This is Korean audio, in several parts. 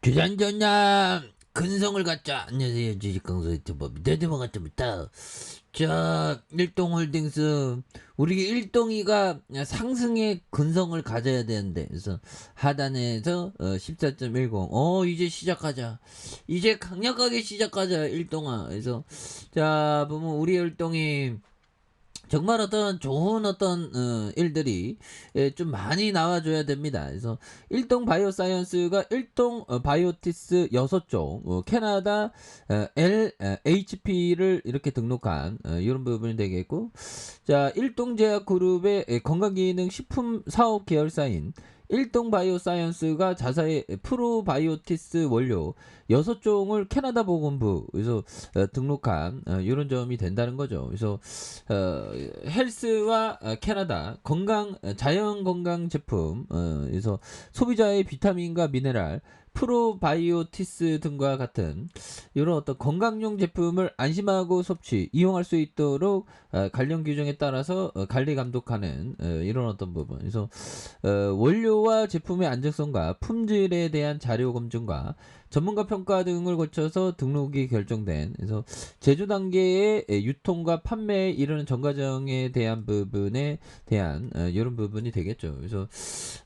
주전전남 근성을 갖자. 안녕하세요, 주식강사 유튜버 미대대만 갖자부터. 자, 일동홀딩스 우리 일동이가 상승의 근성을 가져야 되는데, 그래서 하단에서 14.10 이제 시작하자. 이제 강력하게 시작하자 일동아. 그래서 자 보면 우리 일동이 정말 어떤 좋은 어떤 일들이 좀 많이 나와줘야 됩니다. 그래서 일동 바이오사이언스가 일동 바이오티스 6종, 캐나다 LHP를 이렇게 등록한 이런 부분이 되겠고, 자 일동제약그룹의 건강기능 식품 사업 계열사인 일동바이오사이언스가 자사의 프로바이오티스 원료 6종을 캐나다 보건부에서 등록한 이런 점이 된다는 거죠. 그래서 헬스와 캐나다 건강 자연 건강 제품, 그래서 소비자의 비타민과 미네랄 프로바이오티스 등과 같은 이런 어떤 건강용 제품을 안심하고 섭취 이용할 수 있도록 관련 규정에 따라서 관리 감독하는 이런 어떤 부분. 그래서 원료와 제품의 안정성과 품질에 대한 자료 검증과 전문가 평가 등을 거쳐서 등록이 결정된, 그래서 제조 단계의 유통과 판매에 이르는 전 과정에 대한 부분에 대한 이런 부분이 되겠죠. 그래서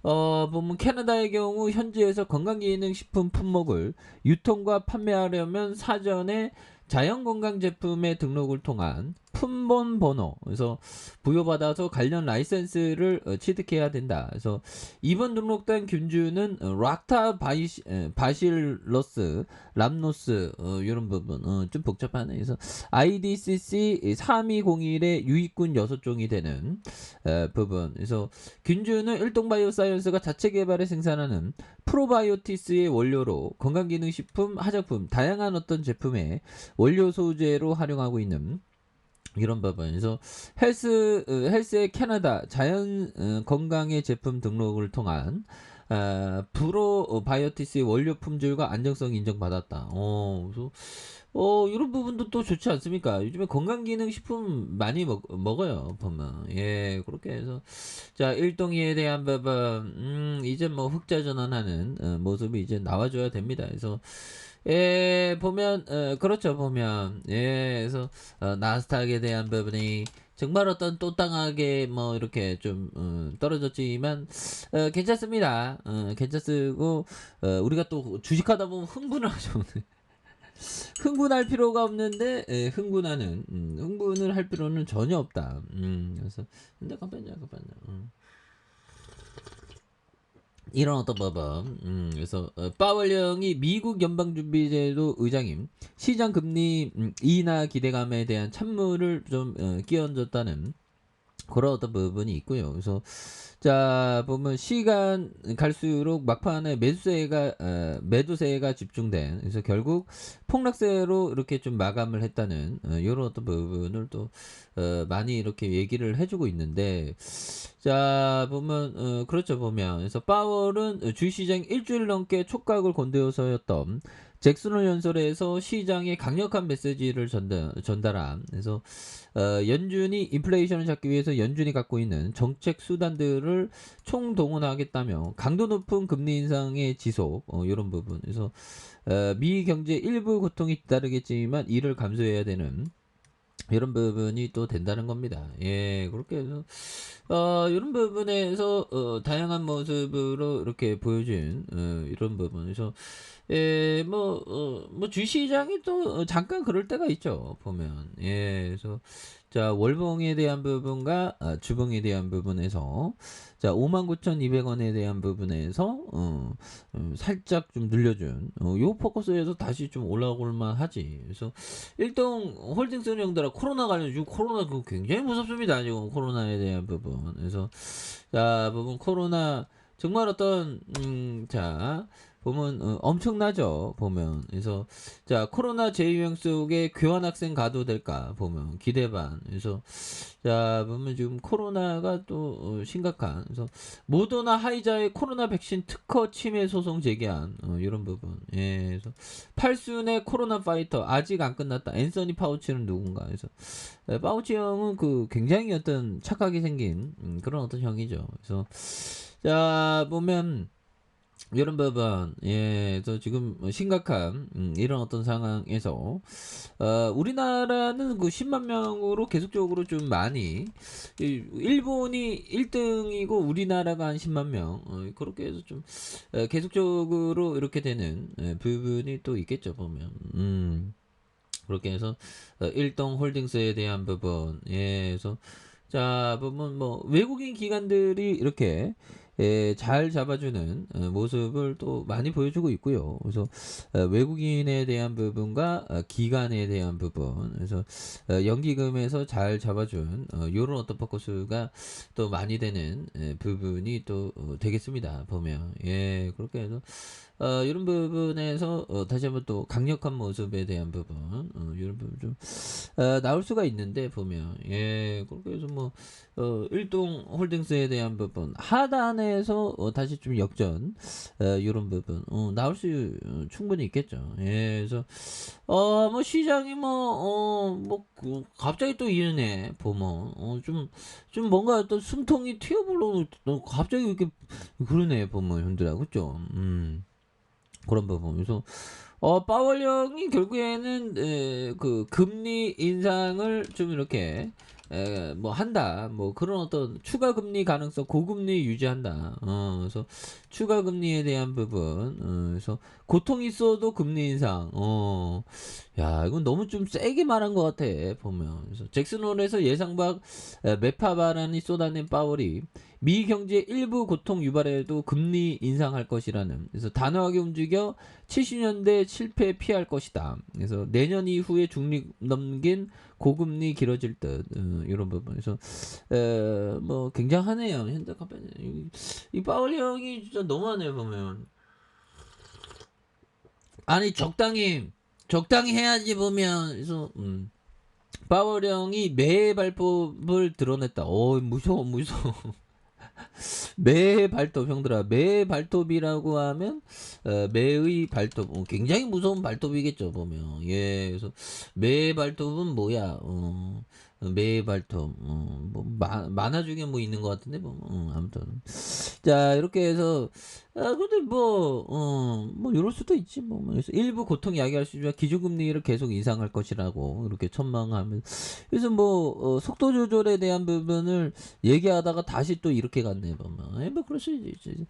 보면 캐나다의 경우 현지에서 건강기능식품 품목을 유통과 판매하려면 사전에 자연건강제품의 등록을 통한 품번 번호, 그래서 부여받아서 관련 라이센스를 취득해야 된다. 그래서 이번 등록된 균주는 락타 바실러스 람노스 이런 부분 좀 복잡하네. 그래서 IDCC 3201의 유익군 6종이 되는 부분. 그래서 균주는 일동바이오사이언스가 자체 개발해 생산하는 프로바이오티스의 원료로 건강기능식품, 화장품, 다양한 어떤 제품의 원료 소재로 활용하고 있는 이런 부분. 그래서 헬스의 캐나다 자연 건강의 제품 등록을 통한 프로바이오티스의 원료 품질과 안정성 인정받았다. 그래서 이런 부분도 또 좋지 않습니까? 요즘에 건강기능식품 많이 먹어요, 보면. 예, 그렇게 해서. 자, 일동이에 대한 부분, 이제 뭐 흑자 전환하는 모습이 이제 나와줘야 됩니다. 그래서, 예, 보면, 그렇죠, 보면. 예, 그래서, 나스닥에 대한 부분이 정말 어떤 또땅하게 뭐 이렇게 좀 떨어졌지만 괜찮습니다. 괜찮고 우리가 또 주식하다 보면 흥분을 하죠. 흥분할 필요가 없는데 흥분을 할 필요는 전혀 없다. 그래서 근데 잠깐만요. 이런 어떤 법은 그래서 파월령이 미국 연방준비제도 의장임 시장 금리 인하 기대감에 대한 찬물을 좀 끼얹었다는 그런 어떤 부분이 있고요. 그래서 자 보면 시간 갈수록 막판에 매도세가 집중된, 그래서 결국 폭락세로 이렇게 좀 마감을 했다는 이런 어떤 부분을 또 많이 이렇게 얘기를 해주고 있는데, 자 보면 그렇죠, 보면 그래서 파월은 주시장 일주일 넘게 촉각을 곤두서였던 잭슨을 연설해서 시장에 강력한 메시지를 전달한, 그래서 연준이 인플레이션을 잡기 위해서 연준이 갖고 있는 정책 수단들을 총동원하겠다며 강도 높은 금리 인상의 지속, 이런 부분. 그래서 미 경제 일부 고통이 뒤따르겠지만 이를 감수해야 되는 이런 부분이 또 된다는 겁니다. 예, 그렇게 해서 이런 부분에서 다양한 모습으로 이렇게 보여준 이런 부분에서 예, 뭐 주시장이 또 잠깐 그럴 때가 있죠, 보면. 예, 그래서 자 월봉에 대한 부분과 주봉에 대한 부분에서 자 59,200원에 대한 부분에서 살짝 좀 늘려준 요 포커스에서 다시 좀 올라올만 하지. 그래서 일동 홀딩스 형들아, 코로나 관련 지금 코로나 그 굉장히 무섭습니다, 지금 코로나에 대한 부분. 그래서 자 부분 코로나 정말 어떤 자 보면 엄청나죠, 보면. 그래서 자 코로나 재유행 속에 교환학생 가도 될까 보면 기대반. 그래서 자 보면 지금 코로나가 또 심각한, 그래서 모더나 하이자의 코로나 백신 특허 침해 소송 제기한 이런 부분. 예, 그래서 팔순의 코로나 파이터 아직 안 끝났다. 앤서니 파우치는 누군가. 그래서 파우치 형은 그 굉장히 어떤 착하게 생긴 그런 어떤 형이죠. 그래서 자 보면 이런 부분, 예, 저 지금 심각한 이런 어떤 상황에서 우리나라는 그 10만 명으로 계속적으로 좀 많이 일본이 1등이고 우리나라가 한 10만 명 그렇게 해서 좀 계속적으로 이렇게 되는 부분이 또 있겠죠 보면. 그렇게 해서 일동 홀딩스에 대한 부분, 예, 그래서 자 보면 뭐 외국인 기관들이 이렇게 잘 잡아주는 모습을 또 많이 보여주고 있고요. 그래서 외국인에 대한 부분과 기관에 대한 부분, 그래서 연기금에서 잘 잡아준 요런 어떤 포커스가 또 많이 되는 부분이 또 되겠습니다. 보면, 예, 그렇게 해서 이런 부분에서 다시 한번 또 강력한 모습에 대한 부분, 이런 부분 좀 나올 수가 있는데 보면, 예, 그렇게 해서 뭐 일동 홀딩스에 대한 부분 하단에서 다시 좀 역전 이런 부분 나올 수 충분히 있겠죠. 예, 그래서 뭐 시장이 갑자기 또 이러네 보면 좀 뭔가 어떤 숨통이 튀어볼로 갑자기 이렇게 그러네 보면 현들아 그죠? 그런 부분. 그래서 파월령이 결국에는 그 금리 인상을 좀 이렇게 뭐 한다. 뭐 그런 어떤 추가 금리 가능성 고금리 유지한다. 그래서 추가 금리에 대한 부분. 그래서 고통 있어도 금리 인상. 야, 이건 너무 좀 세게 말한 것 같아. 보면. 그래서 잭슨홀에서 예상 밖 매파 발언이 쏟아낸 파월이 미 경제 일부 고통 유발에도 금리 인상할 것이라는, 그래서 단호하게 움직여 70년대 실패 피할 것이다. 그래서 내년 이후에 중립 넘긴 고금리 길어질 듯 이런 부분. 그래서 뭐 굉장하네요. 현대 카페는 이 파월 형이 진짜 너무하네요 보면. 아니 적당히 해야지 보면. 그래서 파월 형이 매 발법을 드러냈다. 무서워. 매 발톱 형들아, 매 발톱이라고 하면 매의 발톱 굉장히 무서운 발톱이겠죠 보면. 예, 그래서 매 발톱은 뭐야? 매 발톱 뭐 만화 중에 뭐 있는 것 같은데 뭐 아무튼 자 이렇게 해서 근데 뭐 이럴 수도 있지 뭐. 그래서 일부 고통 야기할 수 있지만 기준금리를 계속 인상할 것이라고 이렇게 전망하면, 그래서 뭐 속도 조절에 대한 부분을 얘기하다가 다시 또 이렇게 갔네 보면. 뭐 그럴 수 있지.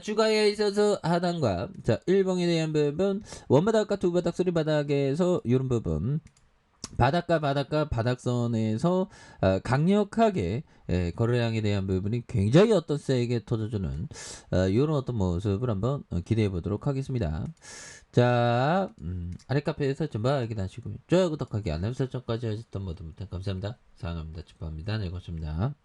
주가에 있어서 하단과 자 일봉에 대한 부분 원바닥과 두바닥 쓰리바닥에서 이런 부분 바닥과 바닥선에서 강력하게 거래량에 대한 부분이 굉장히 어떤 세게 터져주는 이런 어떤 모습을 한번 기대해 보도록 하겠습니다. 자 아래 카페에서 전부 확인하시고 좋아요 구독하기 알람 설정까지 하셨던 모두 감사합니다. 사랑합니다. 축하합니다. 네 고맙습니다.